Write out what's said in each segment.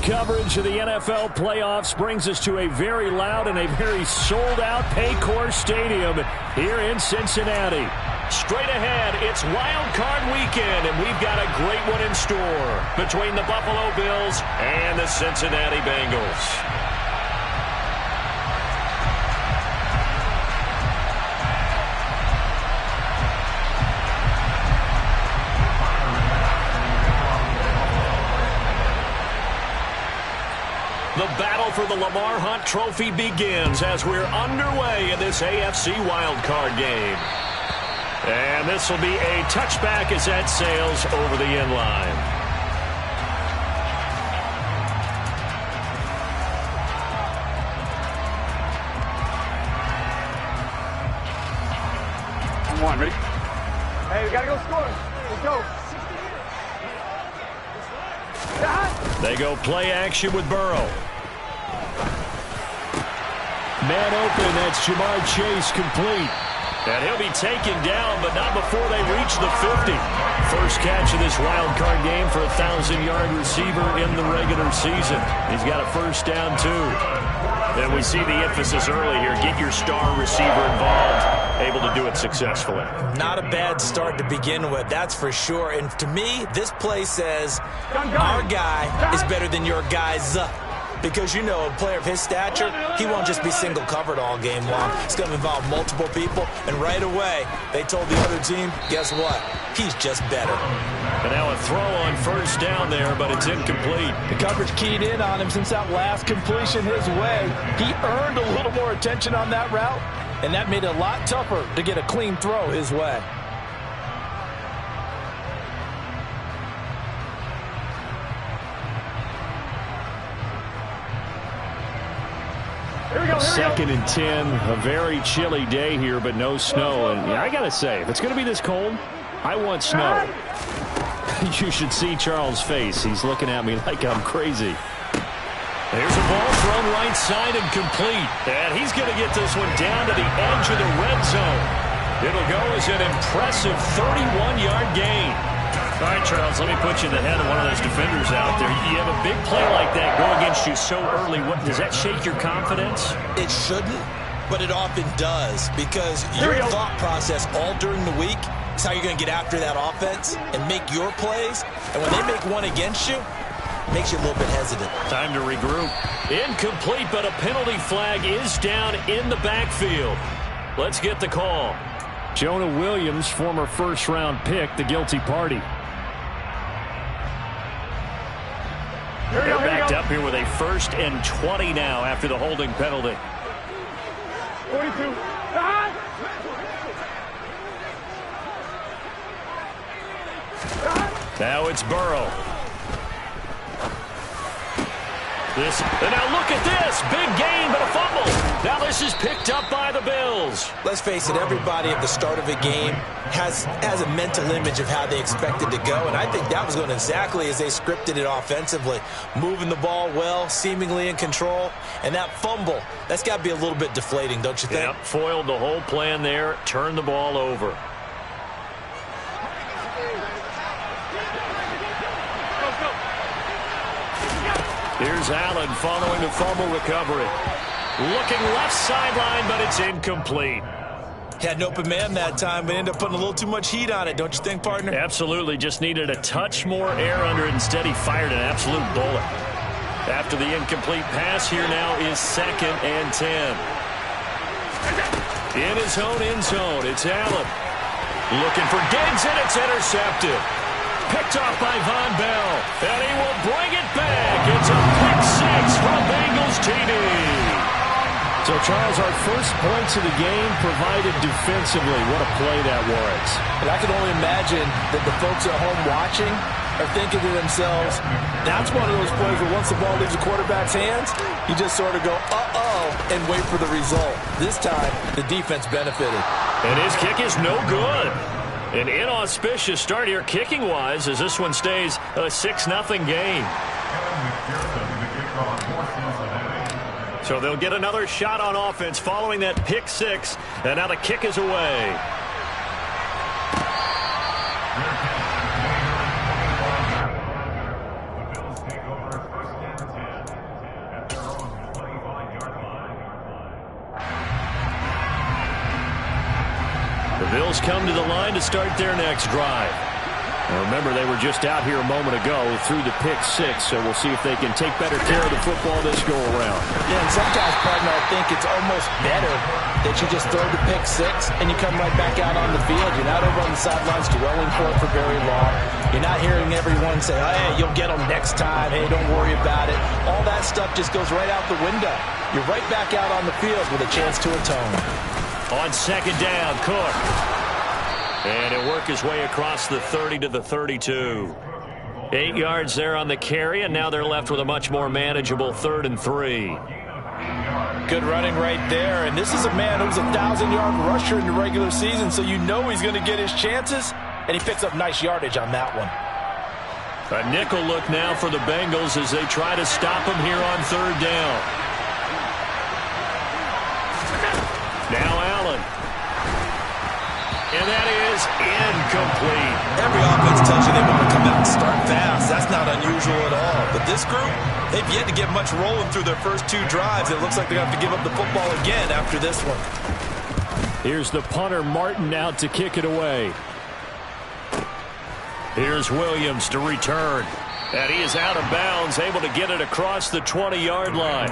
coverage of the NFL playoffs brings us to a very loud and a very sold-out Paycor Stadium here in Cincinnati. Straight ahead, it's Wild Card Weekend, and we've got a great one in store between the Buffalo Bills and the Cincinnati Bengals. The battle for the Lamar Hunt Trophy begins as we're underway in this AFC wildcard game. And this will be a touchback as that sails over the end line. Come on, ready? Hey, we got to go score. Let's go. They go play action with Burrow. Man open, that's Jamar Chase complete. And he'll be taken down, but not before they reach the 50. First catch of this wild card game for a 1,000-yard receiver in the regular season. He's got a first down, too. And we see the emphasis early here. Get your star receiver involved. Able to do it successfully. Not a bad start to begin with, that's for sure. And to me, this play says our guy is better than your guy's. Because, you know, a player of his stature, he won't just be single covered all game long. It's going to involve multiple people. And right away, they told the other team, guess what? He's just better. And now a throw on first down there, but it's incomplete. The coverage keyed in on him since that last completion his way. He earned a little more attention on that route, and that made it a lot tougher to get a clean throw his way. Second and 10, a very chilly day here, but no snow. And I got to say, if it's going to be this cold, I want snow. You should see Charles' face. He's looking at me like I'm crazy. There's a ball thrown right side and complete. And he's going to get this one down to the edge of the red zone. It'll go as an impressive 31-yard gain. All right, Charles, let me put you in the head of one of those defenders out there. You have a big play like that go against you so early. What, does that shake your confidence? It shouldn't, but it often does, because your thought process all during the week is how you're going to get after that offense and make your plays. And when they make one against you, it makes you a little bit hesitant. Time to regroup. Incomplete, but a penalty flag is down in the backfield. Let's get the call. Jonah Williams, former first-round pick, the guilty party. They're backed up here with a 1st and 20 now after the holding penalty. 42. Now it's Burrow. And now look at this. Big gain, but a fumble. Now this is picked up by the Bills. Let's face it, everybody at the start of a game has a mental image of how they expect it to go, and I think that was going exactly as they scripted it offensively. Moving the ball well, seemingly in control, and that fumble, that's got to be a little bit deflating, don't you think? Yep, foiled the whole plan there, turned the ball over. Here's Allen following the fumble recovery. Looking left sideline, but it's incomplete. Had an open man that time, but ended up putting a little too much heat on it, don't you think, partner? Absolutely. Just needed a touch more air under it. Instead, he fired an absolute bullet. After the incomplete pass, here now is 2nd and 10. In his own end zone, it's Allen. Looking for Diggs, and it's intercepted. Picked off by Von Bell, and he will bring it back. It's a pick 6 for a Bengals TD. So, Charles, our first points of the game provided defensively. What a play that was. And I can only imagine that the folks at home watching are thinking to themselves, that's one of those plays where once the ball leaves the quarterback's hands, you just sort of go, uh-oh, and wait for the result. This time, the defense benefited. And his kick is no good. An inauspicious start here kicking-wise as this one stays a 6-0 game. So they'll get another shot on offense following that pick 6, and now the kick is away. The Bills come to the line to start their next drive. Now remember, they were just out here a moment ago through the pick six, so we'll see if they can take better care of the football this go-around. Yeah, and sometimes, partner, I think it's almost better that you just throw the pick six and you come right back out on the field. You're not over on the sidelines dwelling for very long. You're not hearing everyone say, hey, you'll get them next time. Hey, don't worry about it. All that stuff just goes right out the window. You're right back out on the field with a chance to atone. On second down, Cook. And he'll work his way across the 30 to the 32. 8 yards there on the carry, and now they're left with a much more manageable 3rd and 3. Good running right there, and this is a man who's a 1,000-yard rusher in the regular season, so you know he's going to get his chances, and he picks up nice yardage on that one. A nickel look now for the Bengals as they try to stop him here on 3rd down. Now Allen. And that is incomplete. Every offense tells you they want to come out and start fast. That's not unusual at all. But this group, they've yet to get much rolling through their first 2 drives. It looks like they're going to have to give up the football again after this one. Here's the punter, Martin, out to kick it away. Here's Williams to return. And he is out of bounds, able to get it across the 20-yard line.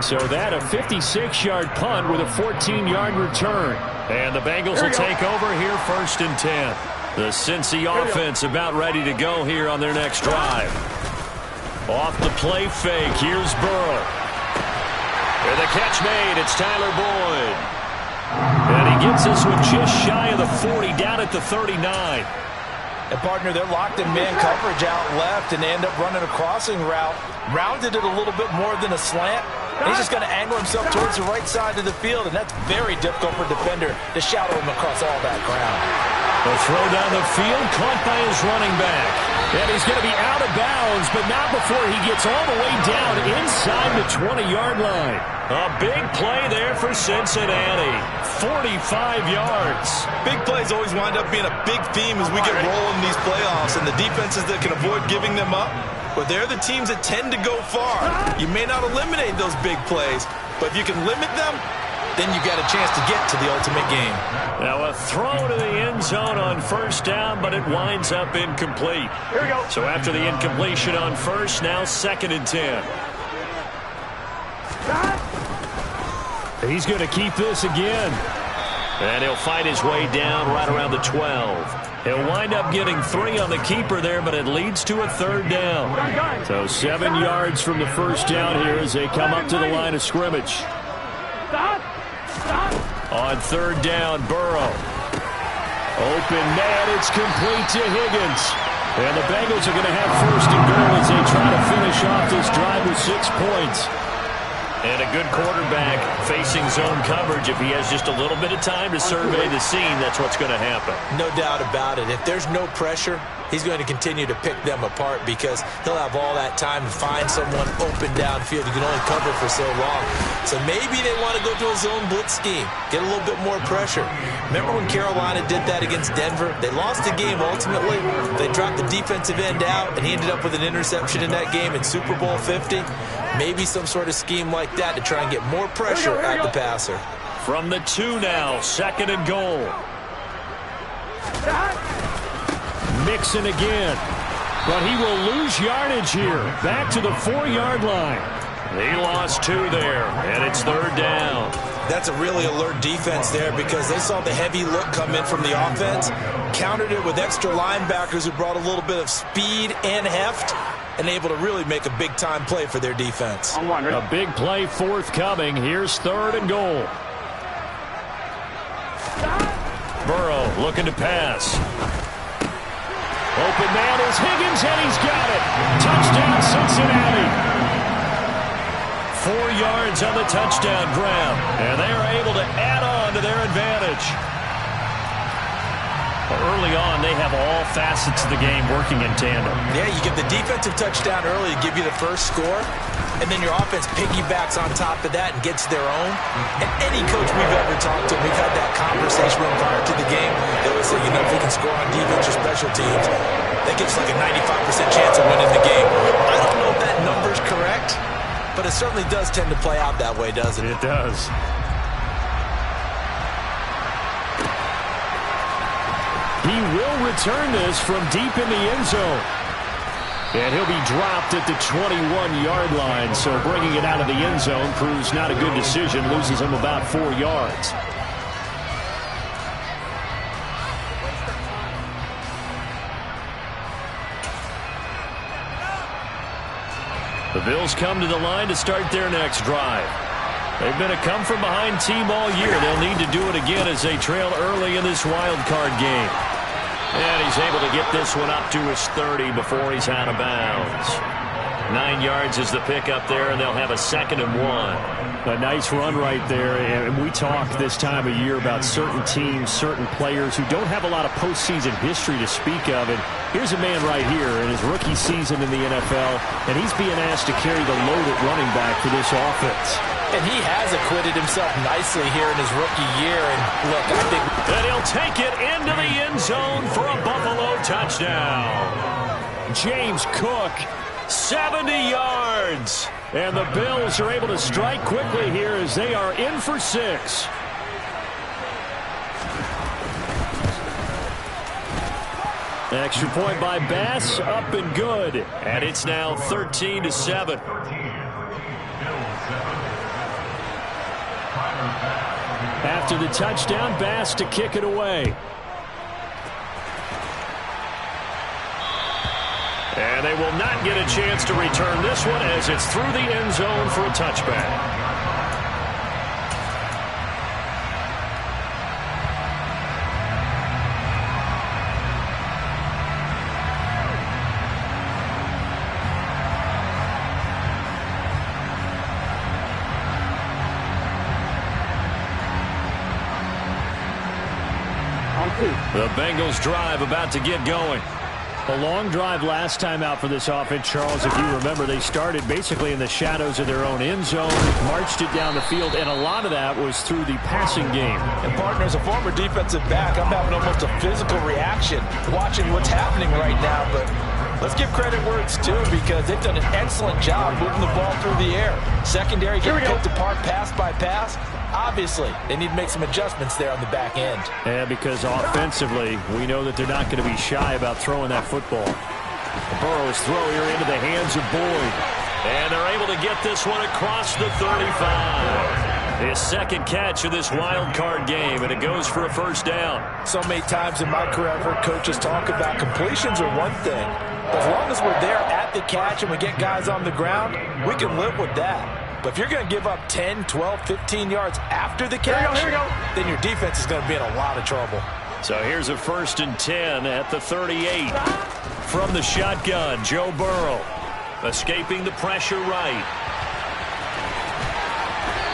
So that a 56-yard punt with a 14-yard return. And the Bengals will take over here 1st and 10. The Cincy offense about ready to go here on their next drive. Off the play fake, here's Burrow. And the catch made, it's Tyler Boyd. And he gets this one just shy of the 40, down at the 39. And, partner, they're locked in man coverage out left, and they end up running a crossing route. Rounded it a little bit more than a slant. And he's just going to angle himself towards the right side of the field, and that's very difficult for a defender to shadow him across all that ground. The throw down the field, caught by his running back. And he's going to be out of bounds, but not before he gets all the way down inside the 20-yard line. A big play there for Cincinnati. 45 yards. Big plays always wind up being a big theme as we get rolling in these playoffs, and the defenses that can avoid giving them up, but they're the teams that tend to go far. You may not eliminate those big plays, but if you can limit them, then you got a chance to get to the ultimate game. Now a throw to the end zone on 1st down, but it winds up incomplete. Here we go. So after the incompletion on 1st, now 2nd and 10. He's going to keep this again. And he'll fight his way down right around the 12. He'll wind up getting 3 on the keeper there, but it leads to a 3rd down. So 7 yards from the 1st down here as they come up to the line of scrimmage. On 3rd down, Burrow. Open man, it's complete to Higgins. And the Bengals are going to have 1st and goal as they try to finish off this drive with 6 points. And a good quarterback facing zone coverage. If he has just a little bit of time to survey the scene, that's what's going to happen. No doubt about it. If there's no pressure, he's going to continue to pick them apart because he'll have all that time to find someone open downfield. You can only cover for so long. So maybe they want to go to a zone blitz scheme, get a little bit more pressure. Remember when Carolina did that against Denver? They lost the game ultimately. They dropped the defensive end out, and he ended up with an interception in that game in Super Bowl 50. Maybe some sort of scheme like that to try and get more pressure at the passer. From the 2 now, 2nd and goal. Mixon again. But he will lose yardage here. Back to the 4-yard line. He lost 2 there, and it's 3rd down. That's a really alert defense there because they saw the heavy look come in from the offense, countered it with extra linebackers who brought a little bit of speed and heft, and able to really make a big-time play for their defense. A big play forthcoming. Here's 3rd and goal. Burrow looking to pass. Open man is Higgins, and he's got it. Touchdown, Cincinnati. 4 yards on the touchdown grab, and they are able to add on to their advantage. Early on, they have all facets of the game working in tandem. Yeah, you get the defensive touchdown early to give you the first score, and then your offense piggybacks on top of that and gets their own. And any coach we've ever talked to, we've had that conversation with them prior to the game. They always say, you know, if we can score on defense or special teams, that gives like a 95% chance of winning the game. I don't know if that number's correct, but it certainly does tend to play out that way, doesn't it? It does. He will return this from deep in the end zone. And he'll be dropped at the 21-yard line. So bringing it out of the end zone proves not a good decision. Loses him about 4 yards. The Bills come to the line to start their next drive. They've been a come-from-behind team all year. They'll need to do it again as they trail early in this wild card game. And he's able to get this one up to his 30 before he's out of bounds. 9 yards is the pickup there, and they'll have a 2nd and 1. A nice run right there. And we talk this time of year about certain teams, certain players who don't have a lot of postseason history to speak of. And here's a man right here in his rookie season in the NFL, and he's being asked to carry the load at running back for this offense. And he has acquitted himself nicely here in his rookie year. And look, I think that he'll take it into the end zone for a Buffalo touchdown. James Cook, 70 yards. And the Bills are able to strike quickly here as they are in for 6. Extra point by Bass, up and good. And it's now 13-7. After the touchdown, Bass to kick it away. And they will not get a chance to return this one as it's through the end zone for a touchback. The Bengals drive about to get going. A long drive last time out for this offense, Charles. If you remember, they started basically in the shadows of their own end zone, marched it down the field, and a lot of that was through the passing game. And partner, as a former defensive back, I'm having almost a physical reaction watching what's happening right now. But let's give credit where it's due because they've done an excellent job moving the ball through the air. Secondary getting picked apart pass by pass. Obviously, they need to make some adjustments there on the back end. Yeah, because offensively, we know that they're not going to be shy about throwing that football. Burrow's throw here into the hands of Boyd. And they're able to get this one across the 35. His second catch of this wild card game, and it goes for a first down. So many times in my career, I've heard coaches talk about completions are one thing. But as long as we're there at the catch and we get guys on the ground, we can live with that. But if you're going to give up 10, 12, 15 yards after the catch, then your defense is going to be in a lot of trouble. So here's a 1st and 10 at the 38. From the shotgun, Joe Burrow escaping the pressure right.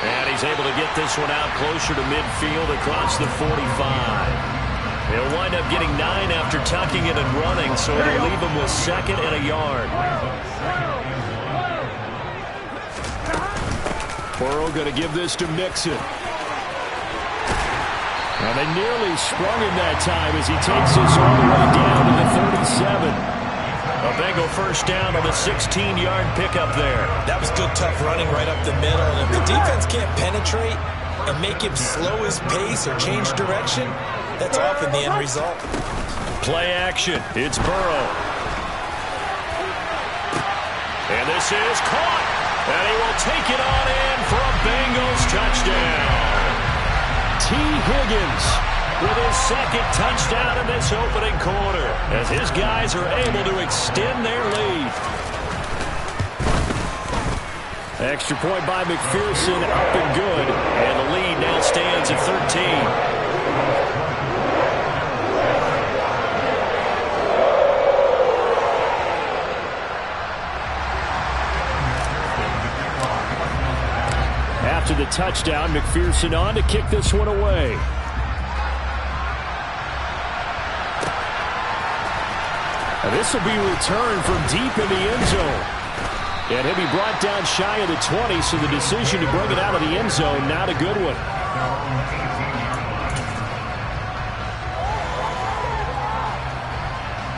And he's able to get this one out closer to midfield across the 45. He'll wind up getting 9 after tucking it and running, so it'll leave him with 2nd and a yard. Burrow going to give this to Mixon. Now they nearly sprung him that time as he takes this all the way down to the 37. A Bengal first down on the 16-yard pickup there. That was good, tough running right up the middle. And if the defense can't penetrate and make him slow his pace or change direction, that's often the end result. Play action. It's Burrow. And this is caught. And he will take it on in for a Bengals touchdown. T. Higgins with his 2nd touchdown in this opening quarter as his guys are able to extend their lead. Extra point by McPherson, up and good. And the lead now stands at 13. After the touchdown, McPherson on to kick this one away. And this will be returned from deep in the end zone. And he'll be brought down shy of the 20, so the decision to bring it out of the end zone, not a good one.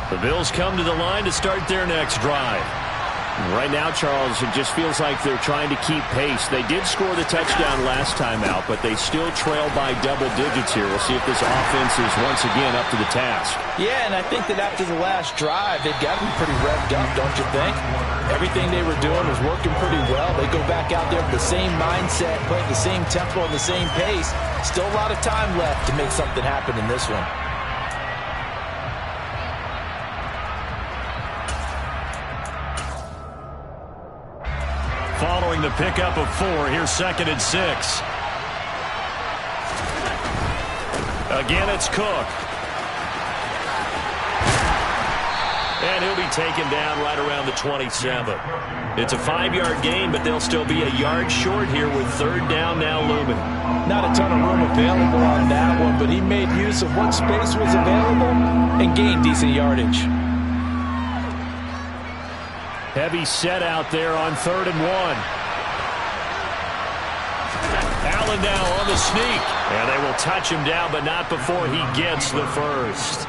The Bills come to the line to start their next drive. Right now, Charles, it just feels like they're trying to keep pace. They did score the touchdown last time out, but they still trail by double digits here. We'll see if this offense is once again up to the task. Yeah, and I think that after the last drive, they've got to be pretty revved up, don't you think? Everything they were doing was working pretty well. They go back out there with the same mindset, playing the same tempo and the same pace. Still a lot of time left to make something happen in this one. Following the pickup of 4, here's 2nd and 6. Again, it's Cook. And he'll be taken down right around the 27. It's a 5-yard gain, but they'll still be a yard short here with 3rd down now looming. Not a ton of room available on that one, but he made use of what space was available and gained decent yardage. Heavy set out there on 3rd and 1. Allen now on the sneak. And they will touch him down, but not before he gets the first.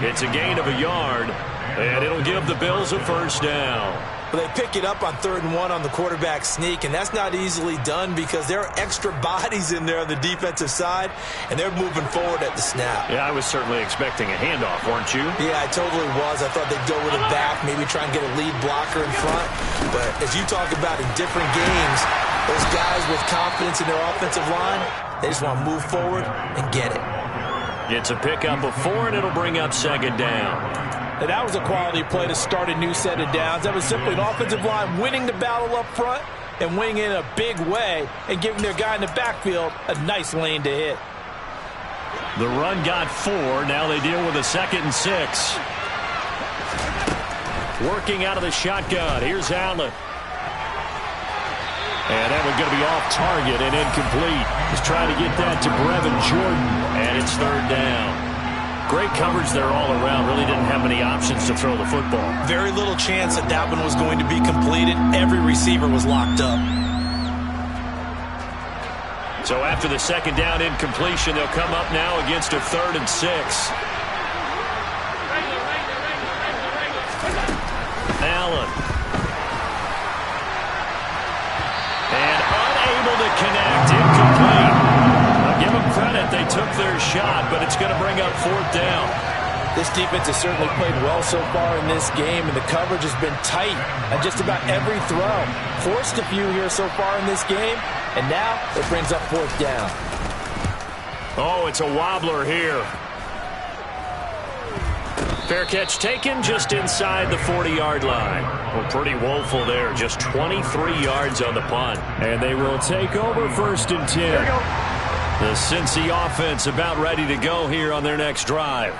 It's a gain of a yard, and it'll give the Bills a 1st down. Well, they pick it up on 3rd and 1 on the quarterback sneak, and that's not easily done because there are extra bodies in there on the defensive side, and they're moving forward at the snap. Yeah, I was certainly expecting a handoff, weren't you? Yeah, I totally was. I thought they'd go with it back, maybe try and get a lead blocker in front. But as you talk about in different games, those guys with confidence in their offensive line, they just want to move forward and get it. It's a pickup of 4, and it'll bring up 2nd down. And that was a quality play to start a new set of downs. That was simply an offensive line winning the battle up front and winning in a big way and giving their guy in the backfield a nice lane to hit. The run got 4. Now they deal with a 2nd and 6. Working out of the shotgun. Here's Allen. And that one's going to be off target and incomplete. He's trying to get that to Brevin Jordan, and it's 3rd down. Great coverage there all around. Really didn't have many options to throw the football. Very little chance that that one was going to be completed. Every receiver was locked up. So after the 2nd down incompletion, they'll come up now against a 3rd and 6. Allen. And unable to connect. Incomplete. I'll give them credit. They took their shot, but it's going to bring up 4th down. This defense has certainly played well so far in this game, and the coverage has been tight on just about every throw. Forced a few here so far in this game, and now it brings up 4th down. Oh, it's a wobbler here. Fair catch taken just inside the 40-yard line. Well, pretty woeful there. Just 23 yards on the punt. And they will take over 1st and 10. The Cincy offense about ready to go here on their next drive.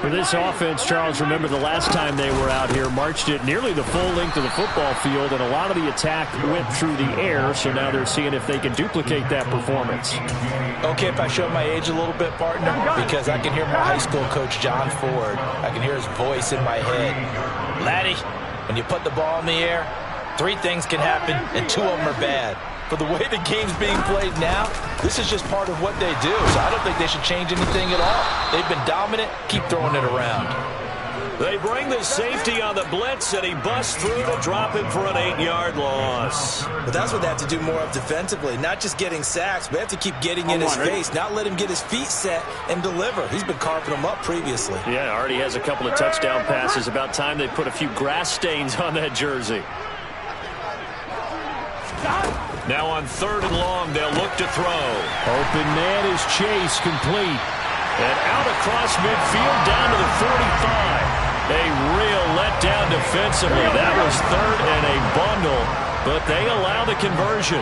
For this offense, Charles, remember the last time they were out here, marched it nearly the full length of the football field, and a lot of the attack went through the air, so now they're seeing if they can duplicate that performance. Okay, if I show my age a little bit, partner, because I can hear my high school coach, John Ford. I can hear his voice in my head. Laddie, when you put the ball in the air, 3 things can happen, and 2 of them are bad. For the way the game's being played now, this is just part of what they do. So I don't think they should change anything at all. They've been dominant. Keep throwing it around. They bring the safety on the blitz, and he busts through to drop him for an 8-yard loss. But that's what they have to do more of defensively. Not just getting sacks, but they have to keep getting in his face. Not let him get his feet set and deliver. He's been carving them up previously. Yeah, already has a couple of touchdown passes. About time they put a few grass stains on that jersey. Now on 3rd and long, they'll look to throw. Open man is Chase, complete. And out across midfield down to the 45. A real letdown defensively. That was 3rd and a bundle, but they allow the conversion.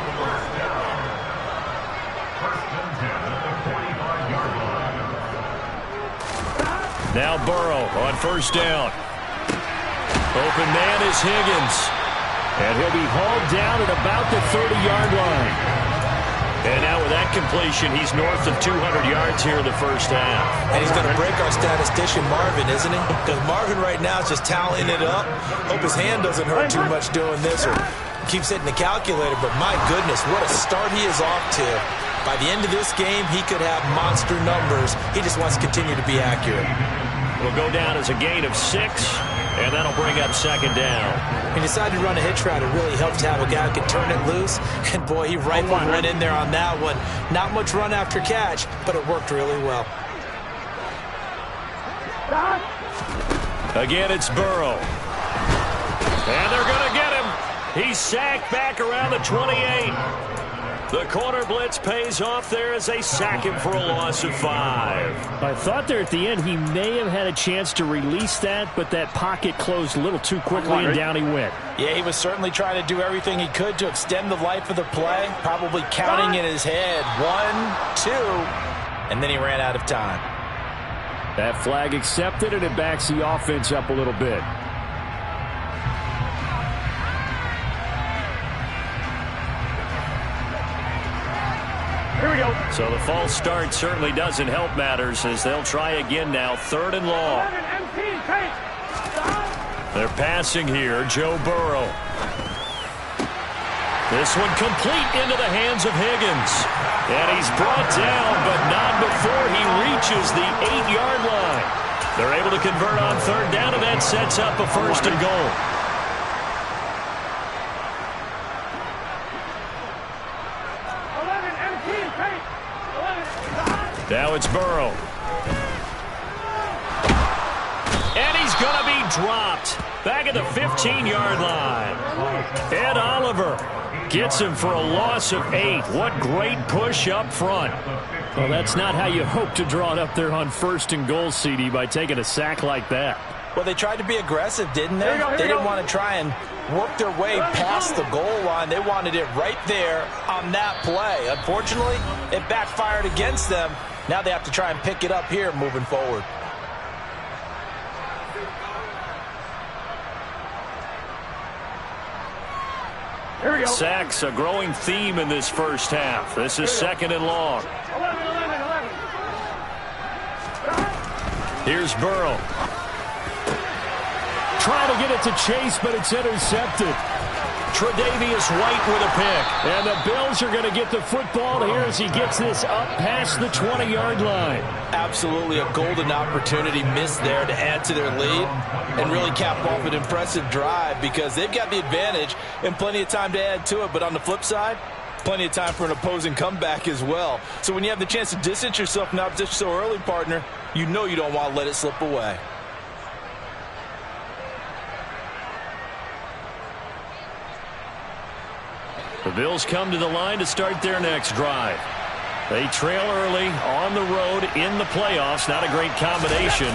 Now Burrow on 1st down. Open man is Higgins. And he'll be hauled down at about the 30-yard line. And now with that completion, he's north of 200 yards here in the 1st half. And he's going to break our statistician, Marvin, isn't he? Because Marvin right now is just tallying it up. Hope his hand doesn't hurt too much doing this or keeps hitting the calculator. But my goodness, what a start he is off to. By the end of this game, he could have monster numbers. He just wants to continue to be accurate. Will go down as a gain of 6. And that'll bring up second down. He decided to run a hitch route. It really helped to have a guy who could turn it loose. And, boy, he rifled one in there on that one. Not much run after catch, but it worked really well. Again, it's Burrow. And they're going to get him. He's sacked back around the 28. The corner blitz pays off there as they sack him for a loss of 5. I thought there at the end he may have had a chance to release that, but that pocket closed a little too quickly and down he went. Yeah, he was certainly trying to do everything he could to extend the life of the play, probably counting in his head 1, 2, and then he ran out of time. That flag accepted, and it backs the offense up a little bit. Here we go. So the false start certainly doesn't help matters as they'll try again now. 3rd and long. They're passing here. Joe Burrow. This one complete into the hands of Higgins. And he's brought down, but not before he reaches the 8-yard line. They're able to convert on 3rd down, and that sets up a 1st and goal. Now it's Burrow. And he's going to be dropped. Back at the 15-yard line. Ed Oliver gets him for a loss of 8. What great push up front. Well, that's not how you hope to draw it up there on 1st and goal, CD, by taking a sack like that. Well, they tried to be aggressive, didn't they? They didn't want to try and work their way past the goal line. They wanted it right there on that play. Unfortunately, it backfired against them. Now they have to try and pick it up here moving forward. Here we go. Sacks, a growing theme in this first half. This is 2nd and long. 11. Here's Burrow. Trying to get it to Chase, but it's intercepted. Tre'Davious White with a pick. And the Bills are going to get the football here as he gets this up past the 20-yard line. Absolutely a golden opportunity missed there to add to their lead and really cap off an impressive drive because they've got the advantage and plenty of time to add to it. But on the flip side, plenty of time for an opposing comeback as well. So when you have the chance to distance yourself from opposition so early, partner, you know you don't want to let it slip away. The Bills come to the line to start their next drive. They trail early on the road in the playoffs. Not a great combination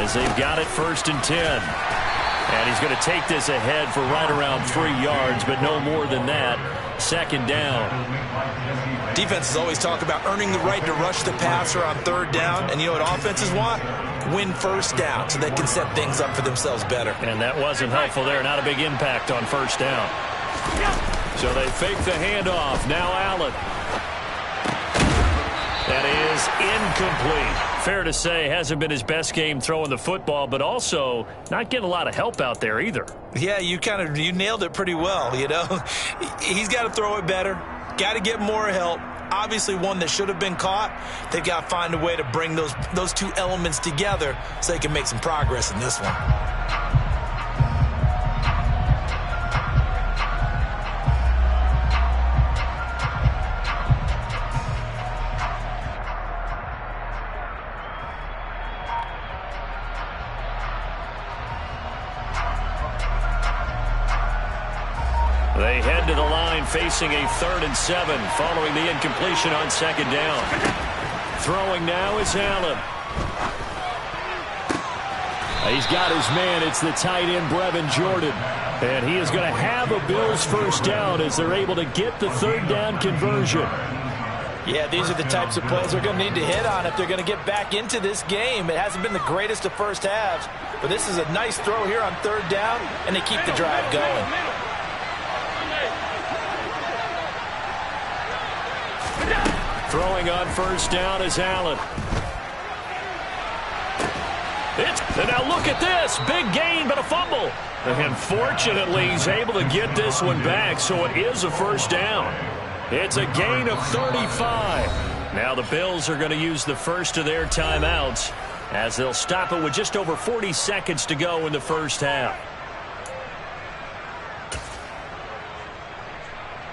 as they've got it 1st and 10. And he's going to take this ahead for right around 3 yards, but no more than that. 2nd down. Defenses always talk about earning the right to rush the passer on 3rd down. And you know what offenses want? Win 1st down so they can set things up for themselves better. And that wasn't helpful there. Not a big impact on 1st down. So they fake the handoff. Now Allen. That is incomplete. Fair to say, hasn't been his best game throwing the football, but also not getting a lot of help out there either. Yeah, you nailed it pretty well, you know. He's got to throw it better. Got to get more help. Obviously one that should have been caught. They've got to find a way to bring those two elements together so they can make some progress in this one. They head to the line facing a 3rd and 7 following the incompletion on 2nd down. Throwing now is Allen. He's got his man. It's the tight end, Brevin Jordan. And he is going to have a Bills 1st down as they're able to get the 3rd down conversion. Yeah, these are the types of plays they're going to need to hit on if they're going to get back into this game. It hasn't been the greatest of first halves, but this is a nice throw here on 3rd down, and they keep the drive going. Throwing on 1st down is Allen. And now look at this. Big gain, but a fumble. And fortunately, he's able to get this one back, so it is a 1st down. It's a gain of 35. Now the Bills are going to use the first of their timeouts. as they'll stop it with just over 40 seconds to go in the first half.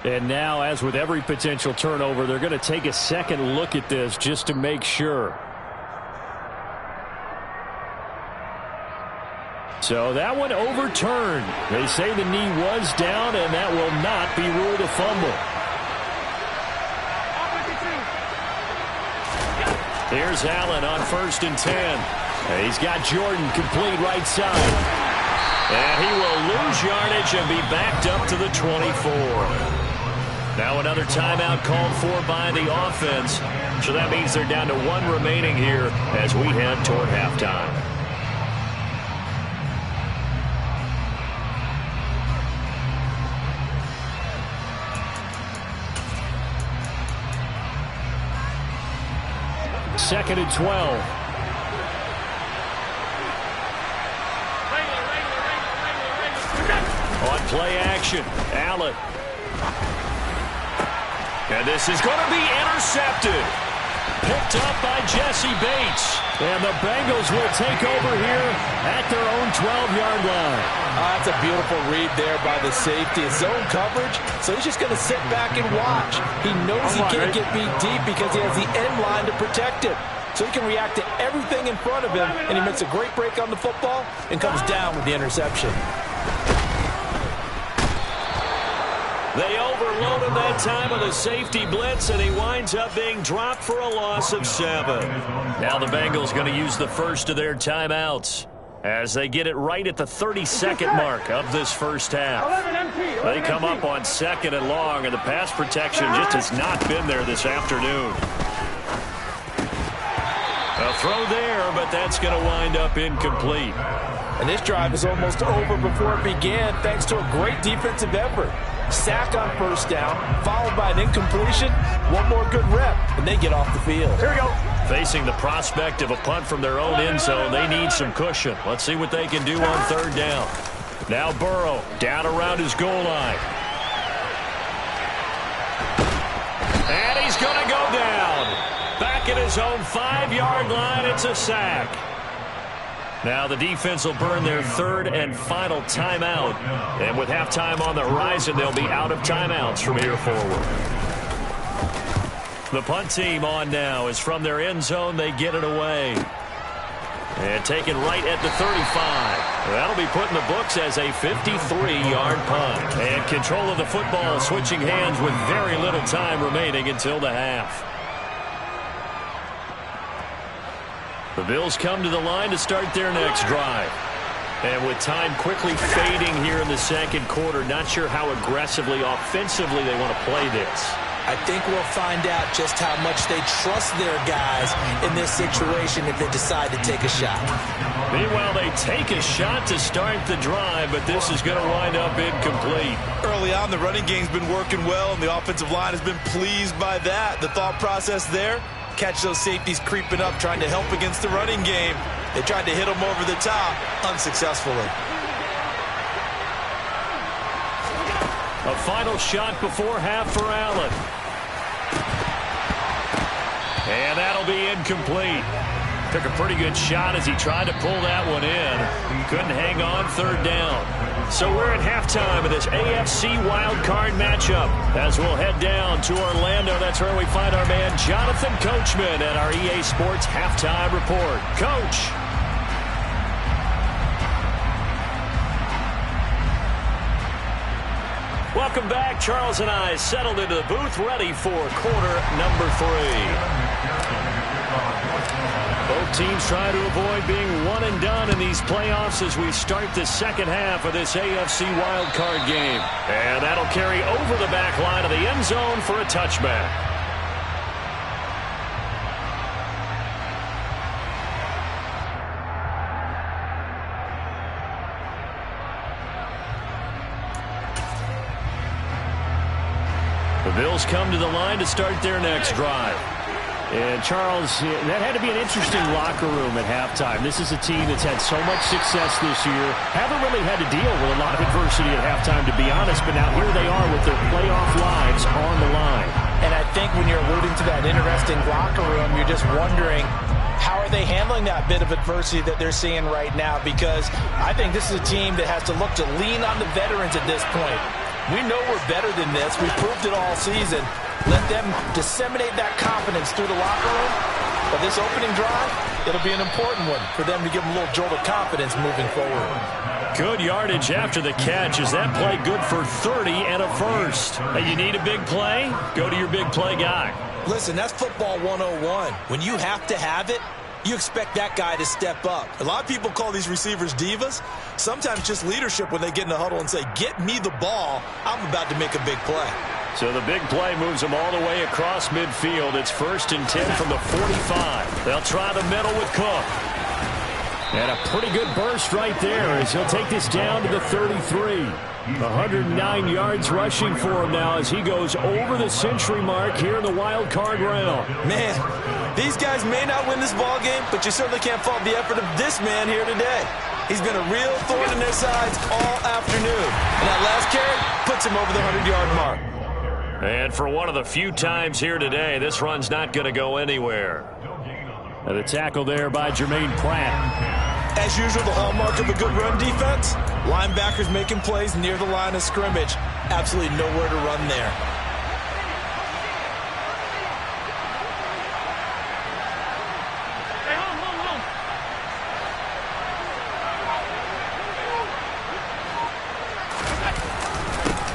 And now, as with every potential turnover, they're going to take a second look at this just to make sure. So that one overturned. They say the knee was down, and that will not be ruled a fumble. Here's Allen on 1st and 10. He's got Jordan complete right side. And he will lose yardage and be backed up to the 24. Now another timeout called for by the offense. So that means they're down to 1 remaining here as we head toward halftime. Second and 12. On play action, Allen. And this is going to be intercepted. Picked up by Jesse Bates. And the Bengals will take over here at their own 12-yard line. That's a beautiful read there by the safety. It's zone coverage, so he's just going to sit back and watch. He knows he can't get beat deep because he has the end line to protect it. So he can react to everything in front of him, and he makes a great break on the football and comes down with the interception. They overloaded that time with a safety blitz, and he winds up being dropped for a loss of 7. Now the Bengals going to use the first of their timeouts as they get it right at the 30-second mark of this first half. They come up on 2nd and long, and the pass protection just has not been there this afternoon. A throw there, but that's going to wind up incomplete. And this drive is almost over before it began thanks to a great defensive effort. Sack on 1st down, followed by an incompletion. One more good rep, and they get off the field. Here we go. Facing the prospect of a punt from their own end zone, they need some cushion. Let's see what they can do on 3rd down. Now Burrow down around his goal line. And he's going to go down. Back at his own 5-yard line, it's a sack. Now the defense will burn their 3rd and final timeout. And with halftime on the horizon, they'll be out of timeouts from here forward. The punt team on now is from their end zone. They get it away. And taken right at the 35. That'll be put in the books as a 53-yard punt. And control of the football switching hands with very little time remaining until the half. The Bills come to the line to start their next drive. And with time quickly fading here in the 2nd quarter, not sure how aggressively, offensively they want to play this. I think we'll find out just how much they trust their guys in this situation if they decide to take a shot. Meanwhile, they take a shot to start the drive, but this is going to wind up incomplete. Early on, the running game's been working well, and the offensive line has been pleased by that. The thought process there, catch those safeties creeping up, trying to help against the running game. They tried to hit them over the top, unsuccessfully. A final shot before half for Allen. And that'll be incomplete. Took a pretty good shot as he tried to pull that one in. Couldn't hang on 3rd down. So we're at halftime of this AFC wildcard matchup. As we'll head down to Orlando, that's where we find our man Jonathan Coachman at our EA Sports Halftime Report. Coach. Welcome back. Charles and I settled into the booth, ready for quarter number 3. Both teams try to avoid being one and done in these playoffs as we start the 2nd half of this AFC wildcard game. And that'll carry over the back line of the end zone for a touchback. The Bills come to the line to start their next drive. And, Charles, that had to be an interesting locker room at halftime. This is a team that's had so much success this year. Haven't really had to deal with a lot of adversity at halftime, to be honest. But now here they are with their playoff lives on the line. And I think when you're alluding to that interesting locker room, you're just wondering How are they handling that bit of adversity that they're seeing right now? Because I think this is a team that has to look to lean on the veterans at this point. We know we're better than this. We've proved it all season. Let them disseminate that confidence through the locker room. But this opening drive, it'll be an important one for them to give them a little jolt of confidence moving forward. Good yardage after the catch. Is that play good for 30 and a first? Hey, you need a big play? Go to your big play guy. Listen, that's football 101. When you have to have it, you expect that guy to step up. A lot of people call these receivers divas. Sometimes just leadership when they get in the huddle and say, get me the ball. I'm about to make a big play. So the big play moves them all the way across midfield. It's 1st and 10 from the 45. They'll try the middle with Cook. And a pretty good burst right there as he'll take this down to the 33. 109 yards rushing for him now as he goes over the century mark here in the wild card round. Man, these guys may not win this ball game, but you certainly can't fault the effort of this man here today. He's been a real thorn in their sides all afternoon. And that last carry puts him over the 100-yard mark. And for one of the few times here today, this run's not going to go anywhere. And the tackle there by Jermaine Pratt. As usual, the hallmark of a good run defense, linebackers making plays near the line of scrimmage. Absolutely nowhere to run there.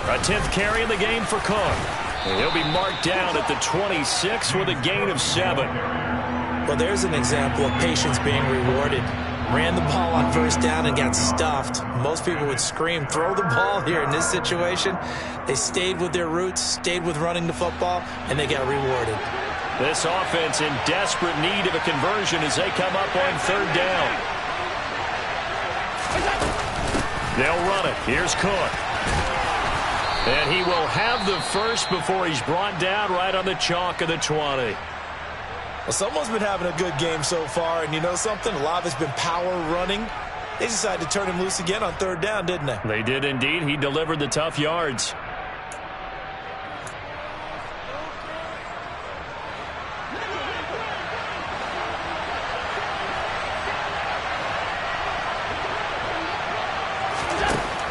A 10th carry in the game for Cook. And he'll be marked down at the 26 with a gain of 7. Well, there's an example of patience being rewarded. Ran the ball on first down and got stuffed. Most people would scream, throw the ball here. In this situation, they stayed with their roots, stayed with running the football, and they got rewarded. This offense in desperate need of a conversion as they come up on 3rd down. They'll run it. Here's Cook. And he will have the first before he's brought down right on the chalk of the 20. Well, someone's been having a good game so far, and you know something? A lot of it's been power running. They decided to turn him loose again on 3rd down, didn't they? They did indeed. He delivered the tough yards.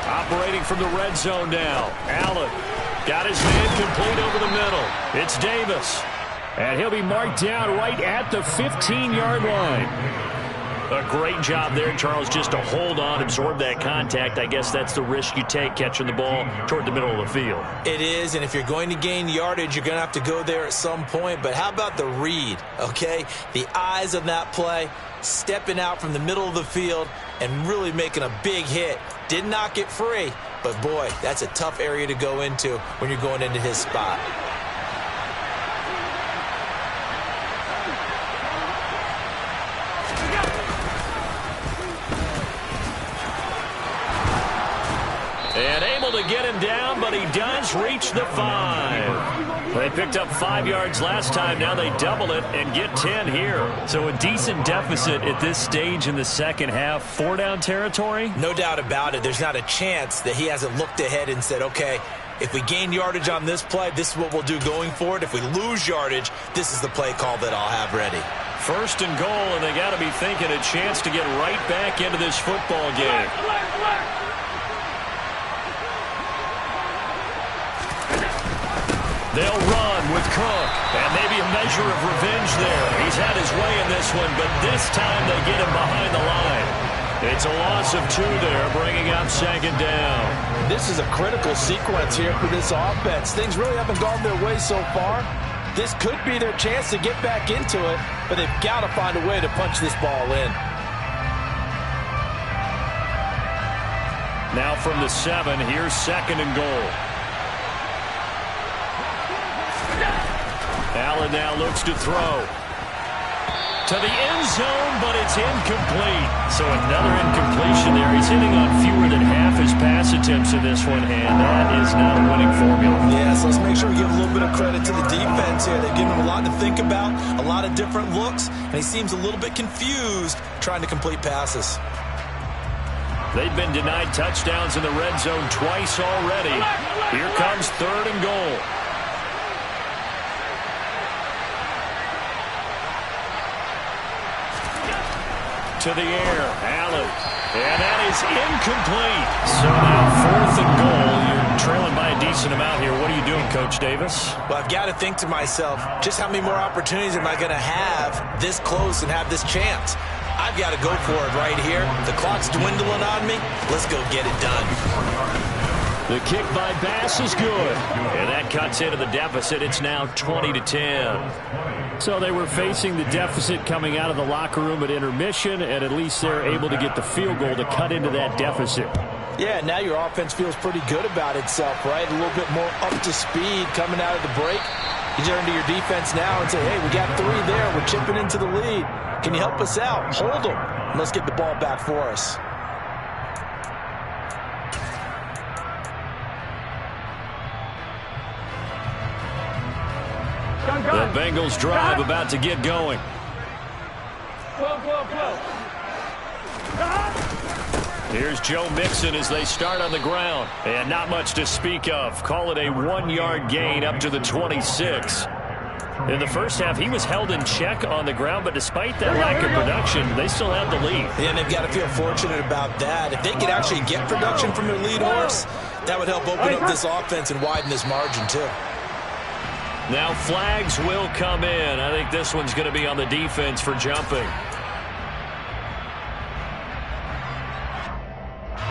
Operating from the red zone now. Allen got his man complete over the middle. It's Davis. And he'll be marked down right at the 15-yard line. A great job there, Charles, just to hold on, absorb that contact. I guess that's the risk you take catching the ball toward the middle of the field. It is, and if you're going to gain yardage, you're going to have to go there at some point. But how about the read, okay? The eyes of that play, stepping out from the middle of the field and really making a big hit. Did not get free, but boy, that's a tough area to go into when you're going into his spot. And able to get him down, but he does reach the 5. They picked up 5 yards last time. Now they double it and get 10 here. So a decent deficit at this stage in the second half. 4-down territory? No doubt about it. There's not a chance that he hasn't looked ahead and said, okay, if we gain yardage on this play, this is what we'll do going forward. If we lose yardage, this is the play call that I'll have ready. 1st and goal, and they got to be thinking a chance to get right back into this football game. They'll run with Cook, and maybe a measure of revenge there. He's had his way in this one, but this time they get him behind the line. It's a loss of 2 there, bringing up 2nd down. This is a critical sequence here for this offense. Things really haven't gone their way so far. This could be their chance to get back into it, but they've got to find a way to punch this ball in. Now from the 7, here's 2nd and goal. Allen now looks to throw. To the end zone, but it's incomplete. So another incompletion there. He's hitting on fewer than half his pass attempts in this one, and that is not a winning formula. Yeah, so let's make sure we give a little bit of credit to the defense here. They've given him a lot to think about, a lot of different looks, and he seems a little bit confused trying to complete passes. They've been denied touchdowns in the red zone twice already. Here comes 3rd and goal. to the air. Allen. And that is incomplete. So now 4th and goal. You're trailing by a decent amount here. What are you doing, Coach Davis? Well, I've got to think to myself, just how many more opportunities am I going to have this close and have this chance? I've got to go for it right here. The clock's dwindling on me. Let's go get it done. The kick by Bass is good. And that cuts into the deficit. It's now 20-10. So they were facing the deficit coming out of the locker room at intermission, and at least they're able to get the field goal to cut into that deficit. Yeah, now your offense feels pretty good about itself, right? A little bit more up to speed coming out of the break. You turn to your defense now and say, hey, we got 3 there. We're chipping into the lead. Can you help us out? Hold them. Let's get the ball back for us. The Bengals drive about to get going. Here's Joe Mixon as they start on the ground. And not much to speak of. Call it a 1-yard gain up to the 26. In the first half, he was held in check on the ground, but despite that lack of production, they still have the lead. And they've got to feel fortunate about that. If they could actually get production from their lead horse, that would help open up this offense and widen this margin too. Now flags will come in. I think this one's going to be on the defense for jumping.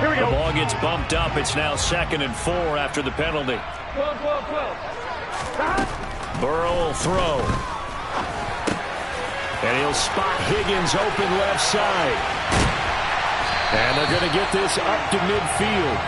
The ball gets bumped up. It's now 2nd and 4 after the penalty. Burrow will throw. And he'll spot Higgins open left side. And they're going to get this up to midfield.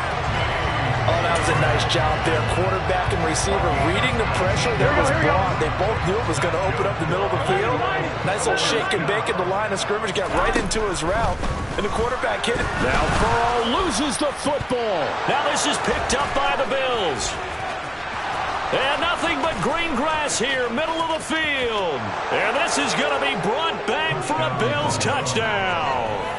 Oh, that was a nice job there. Quarterback and receiver reading the pressure that was brought. They both knew it was going to open up the middle of the field. Nice little shake and bake at the line of scrimmage. Got right into his route. And the quarterback hit it. Now Burrow loses the football. Now this is picked up by the Bills. And nothing but green grass here, middle of the field. And this is going to be brought back for a Bills touchdown.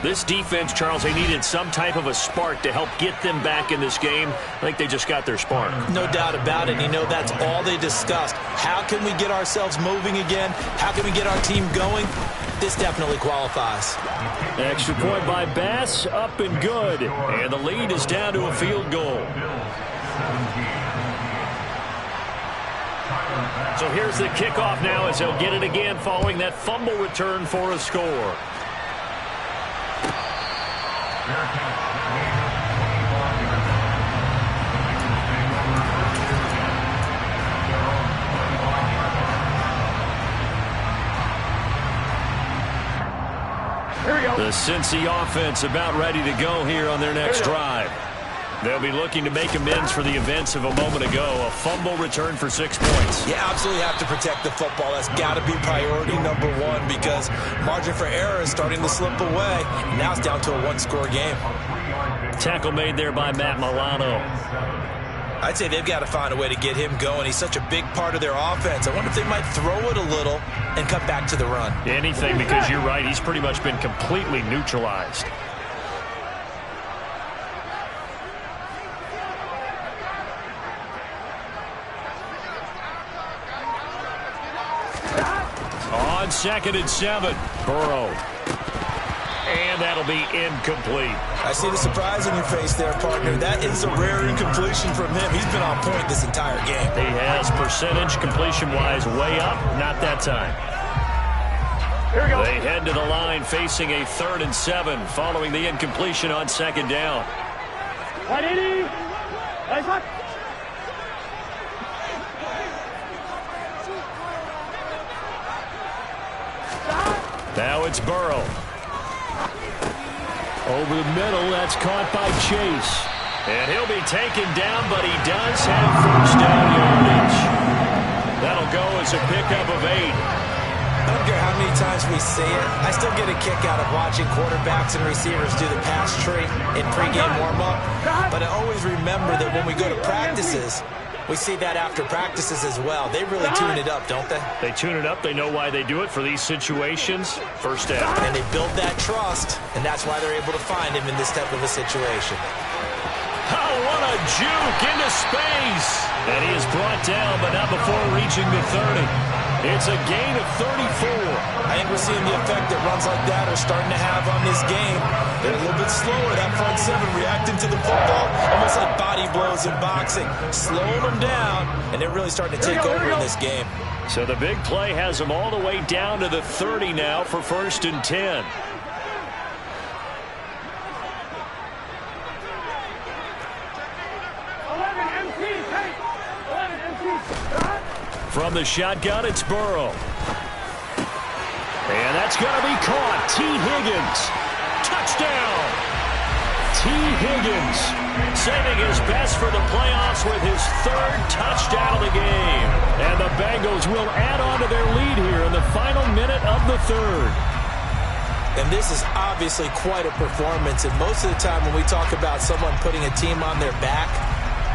This defense, Charles, they needed some type of a spark to help get them back in this game. I think they just got their spark. No doubt about it. And you know, that's all they discussed. How can we get ourselves moving again? How can we get our team going? This definitely qualifies. Extra point by Bass, up and good. And the lead is down to a field goal. So here's the kickoff now as they'll get it again following that fumble return for a score. The Cincy offense about ready to go here on their next drive. They'll be looking to make amends for the events of a moment ago. A fumble return for 6 points. You absolutely have to protect the football. That's got to be priority number 1 because margin for error is starting to slip away. Now it's down to a 1-score game. Tackle made there by Matt Milano. I'd say they've got to find a way to get him going. He's such a big part of their offense. I wonder if they might throw it a little and cut back to the run. Anything, because you're right. He's pretty much been completely neutralized. On 2nd and 7, Burrow. And that'll be incomplete. I see the surprise in your face there, partner. That is a rare incompletion from him. He's been on point this entire game. He has percentage completion-wise way up. Not that time. They head to the line facing a 3rd and 7 following the incompletion on 2nd down. Now it's Burrow. Over the middle, that's caught by Chase. And he'll be taken down, but he does have first down yardage. That'll go as a pickup of 8. I don't care how many times we see it. I still get a kick out of watching quarterbacks and receivers do the pass tree in pregame warm-up. But I always remember that when we go to practices, we see that after practices as well. They really tune it up, don't they? They tune it up. They know why they do it for these situations. First down. And they build that trust, and that's why they're able to find him in this type of a situation. Oh, what a juke into space. And he is brought down, but not before reaching the 30. It's a gain of 34. I think we're seeing the effect that runs like that are starting to have on this game. They're a little bit slower, that front seven, reacting to the football, almost like body blows in boxing, slowing them down, and they're really starting to take over in this game. So the big play has them all the way down to the 30 now for 1st and 10. From the shotgun, it's Burrow. And that's going to be caught. T. Higgins. Touchdown. T. Higgins saving his best for the playoffs with his 3rd touchdown of the game. And the Bengals will add on to their lead here in the final minute of the 3rd. And this is obviously quite a performance. And most of the time when we talk about someone putting a team on their back,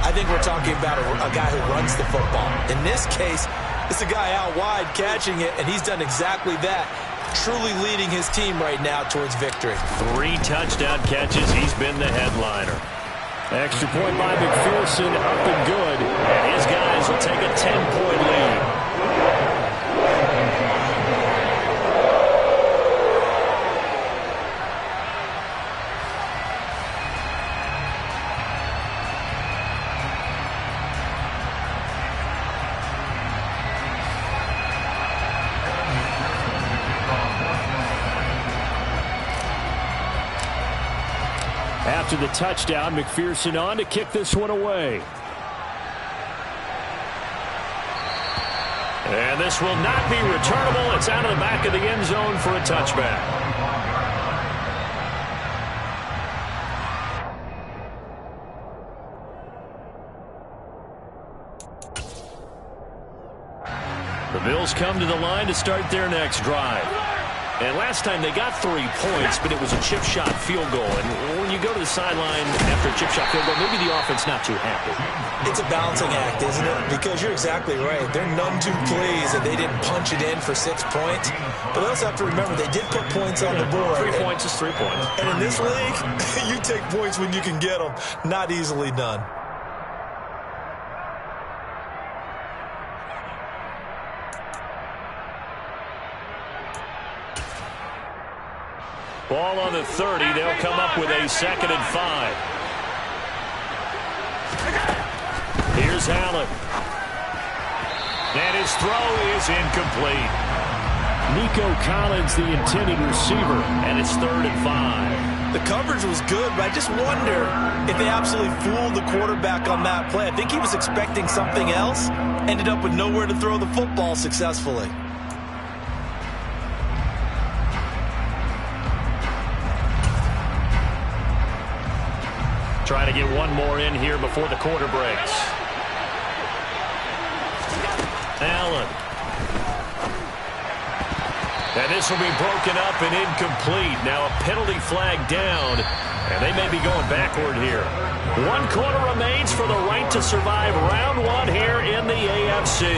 I think we're talking about a guy who runs the football. In this case, it's a guy out wide catching it, and he's done exactly that, truly leading his team right now towards victory. 3 touchdown catches. He's been the headliner. Extra point by McPherson, up and good. And his guys will take a 10-point lead. After the touchdown, McPherson on to kick this one away. And this will not be returnable. It's out of the back of the end zone for a touchback. The Bills come to the line to start their next drive. And last time they got 3 points, but it was a chip shot field goal. And when you go to the sideline after a chip shot field goal, maybe the offense not too happy. It's a balancing act, isn't it? Because you're exactly right. They're none too pleased that they didn't punch it in for 6 points. But they also have to remember they did put points on the board. 3 points is 3 points. And in this league, you take points when you can get them. Not easily done. Ball on the 30. They'll come up with a 2nd and 5. Here's Allen. And his throw is incomplete. Nico Collins, the intended receiver, and it's 3rd and 5. The coverage was good, but I just wonder if they absolutely fooled the quarterback on that play. I think he was expecting something else, ended up with nowhere to throw the football successfully. Trying to get one more in here before the quarter breaks. Allen. And this will be broken up and incomplete. Now a penalty flag down, and they may be going backward here. 1 quarter remains for the right to survive round 1 here in the AFC.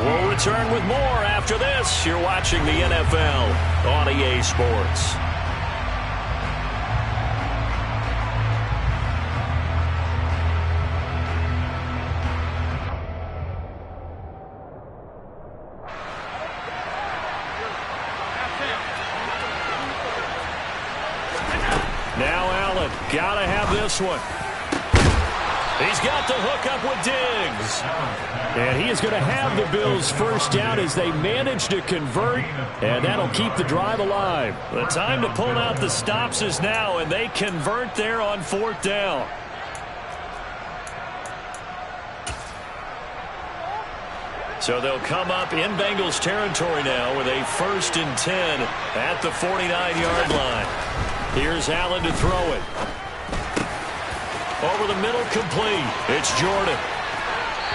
We'll return with more after this. You're watching the NFL on EA Sports. Now Allen, gotta have this one. He's got the hook up with Diggs. And he is going to have the Bills first down as they manage to convert, and that'll keep the drive alive. The time to pull out the stops is now, and they convert there on 4th down. So they'll come up in Bengals territory now with a 1st and 10 at the 49-yard line. Here's Allen to throw it. Over the middle, complete. It's Jordan.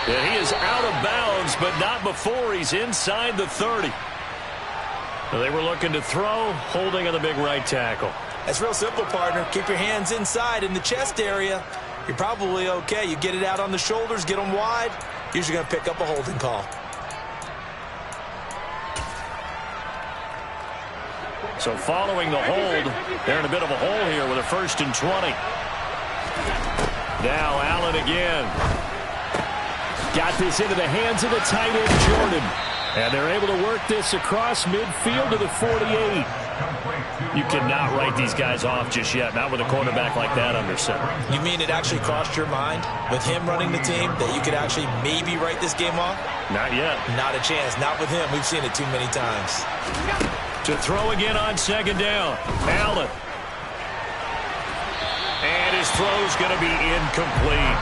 And he is out of bounds, but not before he's inside the 30. They were looking to throw, holding on the big right tackle. That's real simple, partner. Keep your hands inside in the chest area. You're probably okay. You get it out on the shoulders, get them wide. Usually going to pick up a holding call. So following the hold, they're in a bit of a hole here with a 1st and 20. Now Allen again. Got this into the hands of the tight end, Jordan. And they're able to work this across midfield to the 48. You cannot write these guys off just yet, not with a quarterback like that under center. You mean it actually crossed your mind with him running the team that you could actually maybe write this game off? Not yet. Not a chance. Not with him. We've seen it too many times. To throw again on second down. Allen. And his throw's going to be incomplete.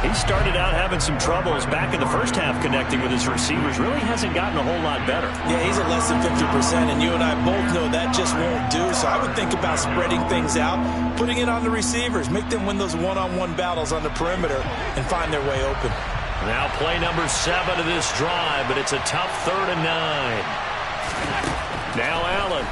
He started out having some troubles back in the first half connecting with his receivers. Really hasn't gotten a whole lot better. Yeah, he's at less than 50%, and you and I both know that just won't do. So I would think about spreading things out, putting it on the receivers, make them win those one-on-one battles on the perimeter, and find their way open. Now play number 7 of this drive, but it's a tough 3rd and 9. Now Allen.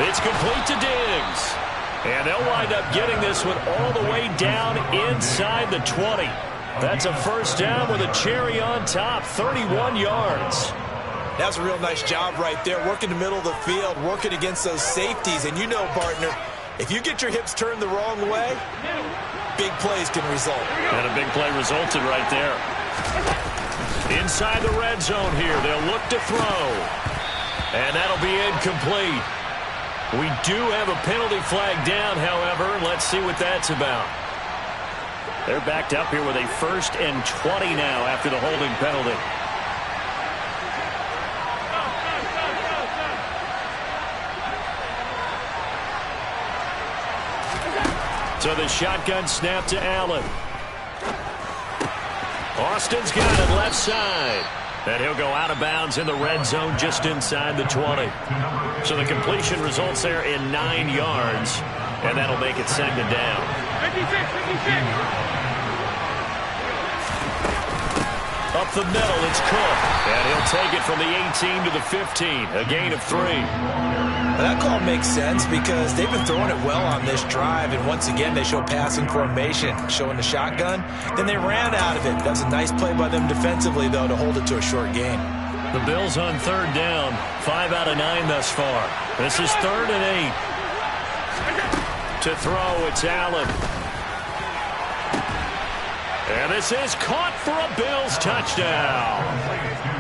It's complete to Diggs. And they'll wind up getting this one all the way down inside the 20. That's a first down with a cherry on top, 31 yards. That's a real nice job right there, working the middle of the field, working against those safeties. And you know, partner, if you get your hips turned the wrong way, big plays can result. And a big play resulted right there. Inside the red zone here, they'll look to throw. And that'll be incomplete. We do have a penalty flag down, however. Let's see what that's about. They're backed up here with a 1st and 20 now after the holding penalty. So the shotgun snap to Allen. Austin's got it left side. And he'll go out of bounds in the red zone just inside the 20. So the completion results there in 9 yards. And that'll make it 2nd down. 56. Up the middle, it's Cook. And he'll take it from the 18 to the 15. A gain of 3. That call makes sense because they've been throwing it well on this drive, and once again they show passing formation, showing the shotgun. Then they ran out of it. That's a nice play by them defensively, though, to hold it to a short game. The Bills on 3rd down, 5 out of 9 thus far. This is 3rd and 8. To throw, it's Allen. And this is caught for a Bills touchdown.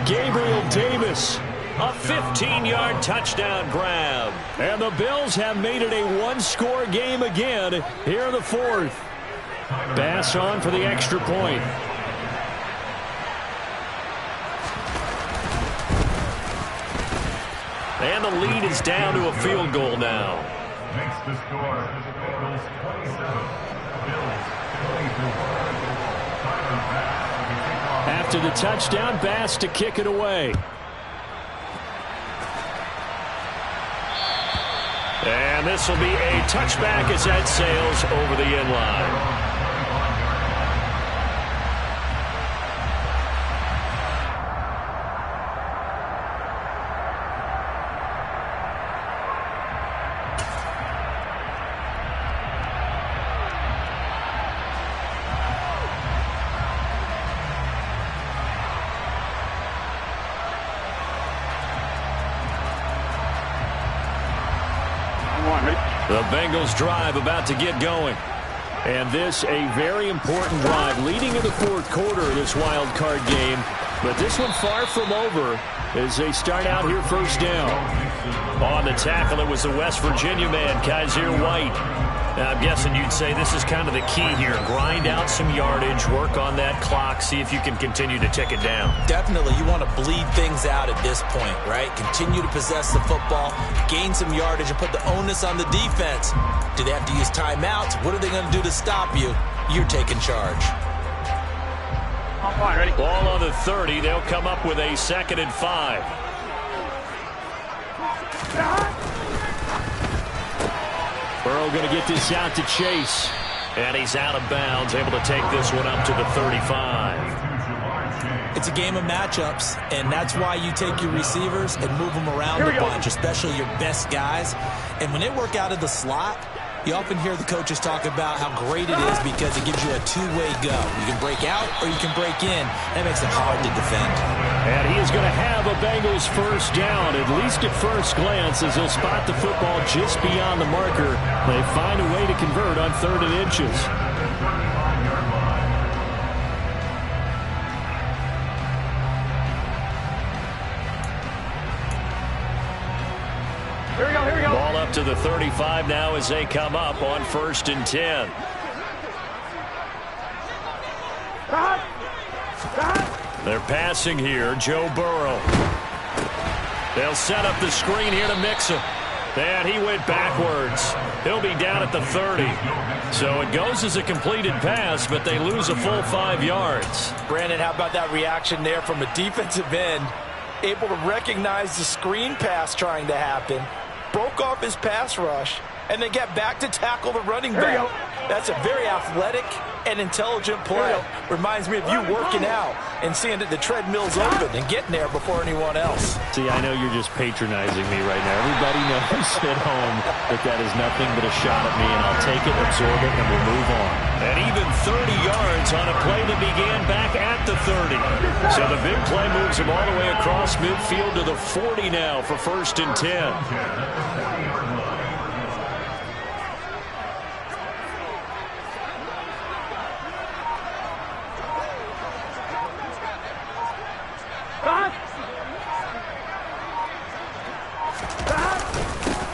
Gabriel Davis. A 15-yard touchdown grab. And the Bills have made it a 1-score game again here in the 4th. Bass on for the extra point. And the lead is down to a field goal now. Makes the score. Bills 27. Bills 24. After the touchdown, Bass to kick it away. And this will be a touchback as that sails over the end line. The Bengals drive about to get going. And this a very important drive leading in the 4th quarter of this wild card game. But this one far from over as they start out here first down. On the tackle, it was the West Virginia man, Kaiser White. Now, I'm guessing you'd say this is kind of the key here. Grind out some yardage, work on that clock, see if you can continue to tick it down. Definitely. You want to bleed things out at this point, right? Continue to possess the football, gain some yardage, and put the onus on the defense. Do they have to use timeouts? What are they going to do to stop you? You're taking charge. Ready. Ball on the 30. They'll come up with a 2nd and 5. Burrow going to get this out to Chase. And he's out of bounds, able to take this one up to the 35. It's a game of matchups, and that's why you take your receivers and move them around a bunch, especially your best guys. And when they work out of the slot, You often hear the coaches talk about how great it is because it gives you a two-way go. You can break out or you can break in. That makes it hard to defend. And he is going to have a Bengals first down, at least at first glance, as he'll spot the football just beyond the marker. They find a way to convert on 3rd and inches. Ball up to the 35 now as they come up on 1st and 10. They're passing here. Joe Burrow. They'll set up the screen here to Mixon. And he went backwards. He'll be down at the 30. So it goes as a completed pass, but they lose a full 5 yards. Brandon, how about that reaction there from a defensive end? Able to recognize the screen pass trying to happen. Broke off his pass rush, and then get back to tackle the running back. That's a very athletic and intelligent play. Reminds me of you working out and seeing that the treadmill's open and getting there before anyone else. See, I know you're just patronizing me right now. Everybody knows at home that is nothing but a shot at me, and I'll take it, absorb it, and we'll move on. And even 30 yards on a play that began back at the 30. So the big play moves him all the way across midfield to the 40 now for 1st and 10.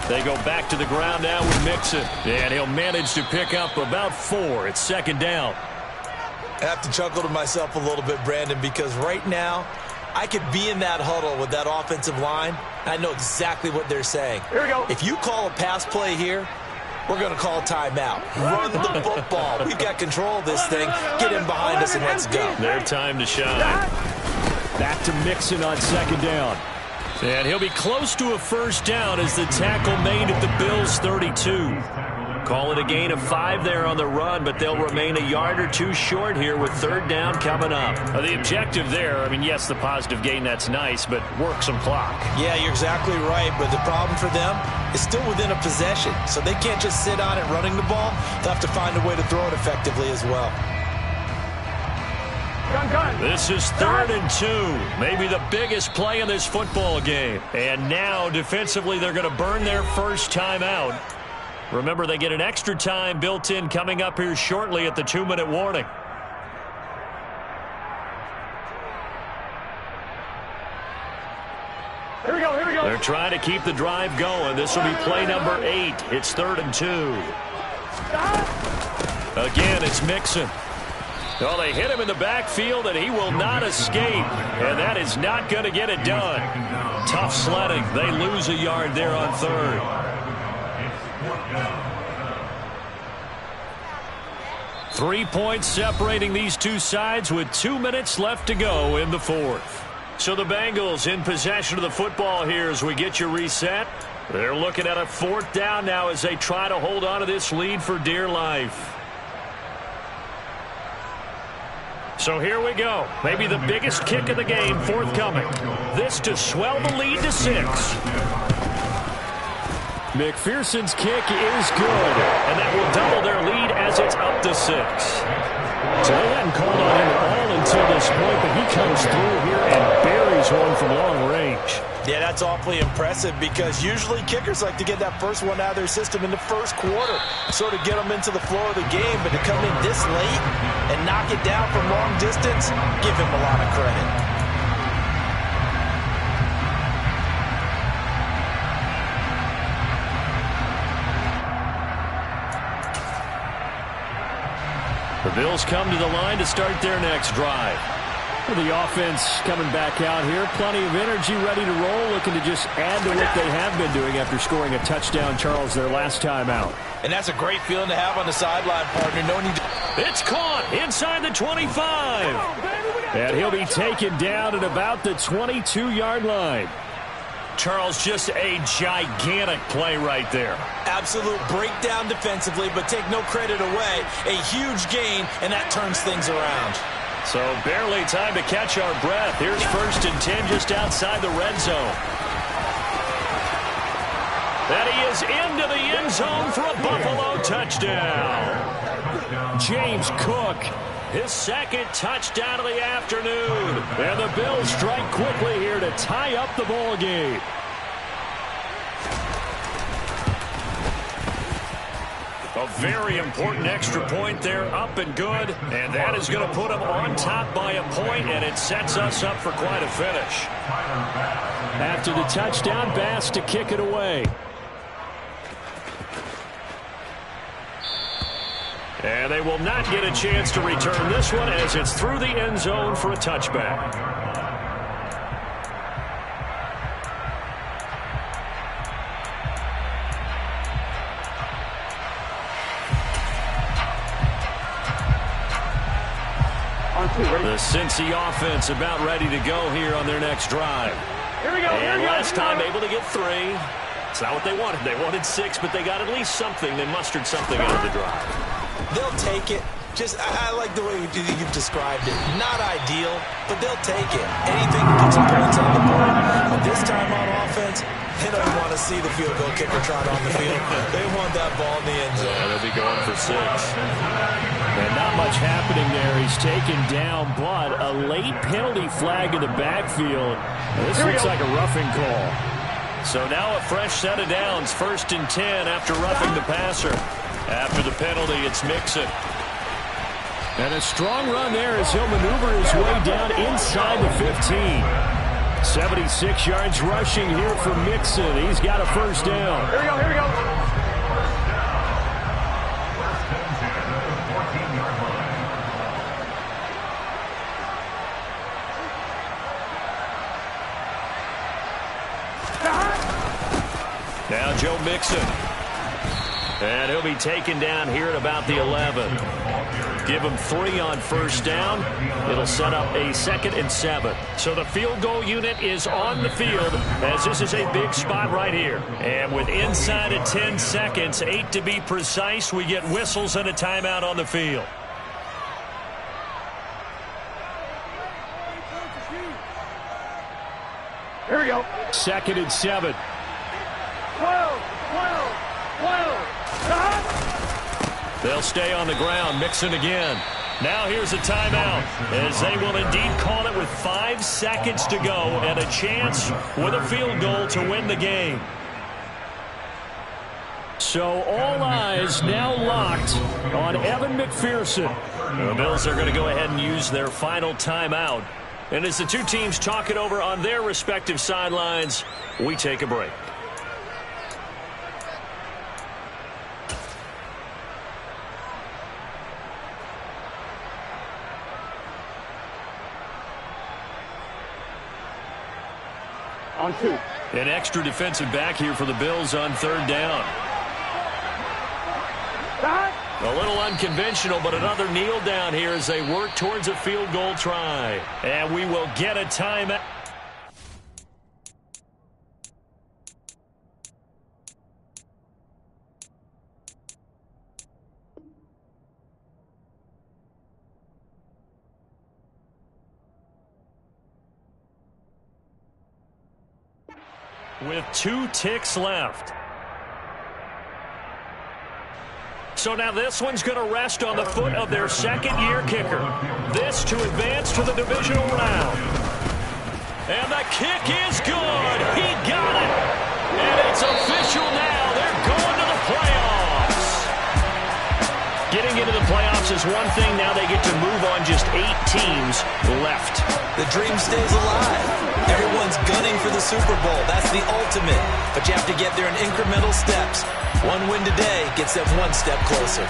They go back to the ground now with Mixon. And he'll manage to pick up about 4. It's 2nd down. I have to chuckle to myself a little bit, Brandon, because right now I could be in that huddle with that offensive line. I know exactly what they're saying. Here we go. If you call a pass play here, we're going to call a timeout. Run the football. We've got control of this thing. Get in behind us and let's go. Their time to shine. Back to Mixon on 2nd down. And he'll be close to a first down as the tackle made at the Bills' 32. Call it a gain of 5 there on the run, but they'll remain a yard or 2 short here with 3rd down coming up. The objective there, I mean, yes, the positive gain, that's nice, but work some clock. Yeah, you're exactly right, but the problem for them is still within a possession, so they can't just sit on it running the ball. They'll have to find a way to throw it effectively as well. This is 3rd and 2. Maybe the biggest play in this football game. And now, defensively, they're going to burn their first time out. Remember, they get an extra time built in coming up here shortly at the 2-minute warning. Here we go. They're trying to keep the drive going. This will be play number 8. It's 3rd and 2. Again, it's Mixon. Well, they hit him in the backfield, and he will not escape. And that is not going to get it done. Tough sledding. They lose a yard there on 3rd. 3 points separating these two sides with 2 minutes left to go in the 4th. So the Bengals in possession of the football here as we get you reset. They're looking at a 4th down now as they try to hold on to this lead for dear life. So here we go. Maybe the biggest kick of the game forthcoming. This to swell the lead to 6. McPherson's kick is good, and that will double their lead as it's up to 6. So they hadn't called on him at all until this point, but he comes through here and buries one from long range. Yeah, that's awfully impressive because usually kickers like to get that first one out of their system in the first quarter, sort of get them into the flow of the game, but to come in this late and knock it down from long distance, give him a lot of credit. The Bills come to the line to start their next drive. The offense coming back out here. Plenty of energy, ready to roll, looking to just add to what they have been doing after scoring a touchdown, Charles, their last time out. And that's a great feeling to have on the sideline, partner. No need to... It's caught inside the 25. And he'll be taken down at about the 22-yard line. Charles, just a gigantic play right there. Absolute breakdown defensively, but take no credit away. A huge gain, and that turns things around. So barely time to catch our breath. Here's 1st and 10 just outside the red zone. That he is into the end zone for a Buffalo touchdown. James Cook, his second touchdown of the afternoon. And the Bills strike quickly here to tie up the ball game. A very important extra point there, up and good. And that is going to put them on top by a point, and it sets us up for quite a finish. After the touchdown, Bass to kick it away. And they will not get a chance to return this one as it's through the end zone for a touchback. The Cincy offense about ready to go here on their next drive. And last time able to get 3. It's not what they wanted. They wanted 6, but they got at least something. They mustered something out of the drive. They'll take it. I like the way you've described it. Not ideal, but they'll take it. Anything to get some points on the board. But this time on offense, they don't want to see the field goal kicker trot on the field. They want that ball in the end zone. Yeah, they'll be going for 6. And not much happening there. He's taken down, but a late penalty flag in the backfield. This looks like a roughing call. So now a fresh set of downs. 1st and 10 after roughing the passer. After the penalty, it's Mixon. And a strong run there as he'll maneuver his way down inside the 15. 76 yards rushing here for Mixon. He's got a first down. Here we go, here we go. Now Joe Mixon. And he'll be taken down here at about the 11. Give him 3 on first down. It'll set up a 2nd and 7. So the field goal unit is on the field as this is a big spot right here. And with inside of 10 seconds, 8 to be precise, we get whistles and a timeout on the field. Here we go. 2nd and 7. 12. They'll stay on the ground. Mixon again. Now here's a timeout as they will indeed call it with 5 seconds to go and a chance with a field goal to win the game. So all eyes now locked on Evan McPherson. The Bills are going to go ahead and use their final timeout. And as the two teams talk it over on their respective sidelines, we take a break. On 2. An extra defensive back here for the Bills on 3rd down. A little unconventional, but another kneel down here as they work towards a field goal try. And we will get a timeout. With 2 ticks left. So now this one's going to rest on the foot of their 2nd-year kicker. This to advance to the divisional round. And the kick is good. He got it. And it's official now. They're going to the playoffs. Getting into the playoffs is one thing. Now they get to move on. Just 8 teams left. The dream stays alive. Everyone's gunning for the Super Bowl. That's the ultimate. But you have to get there in incremental steps. One win today gets them 1 step closer.